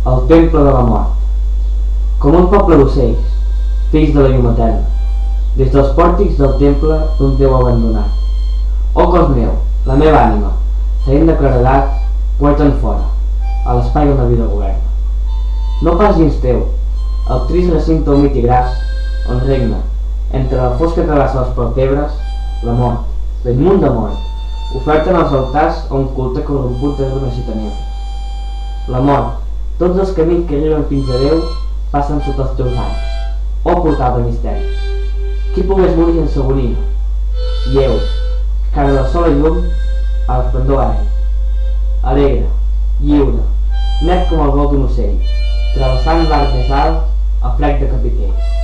El temple de la mort. Com un poble d'ocells, fills de la llum eterna, des dels pòrtics del temple d'un Déu abandonat. Oh cos meu, la meva ànima, serent de claredat, guaita'n fora, a l'espai on la vida governa. No pas dins teu, el trist recinte humit i gras, on regna, entre la fosca que abraça les palpebres, la mort, l'immunda mort, oferta en els altars a un culte corromput de runes i tenebres. La mort, tots els camins que arriben fins a Déu passen sota els teus anys. Oh portal de misteris, qui pogués morir sense agonia? Lleu, cara del sol i llum, a l'esplendor aeri. Alegre, lliure, net com el vol d'un ocell, travessant l'arc més alt, a frec de capitell.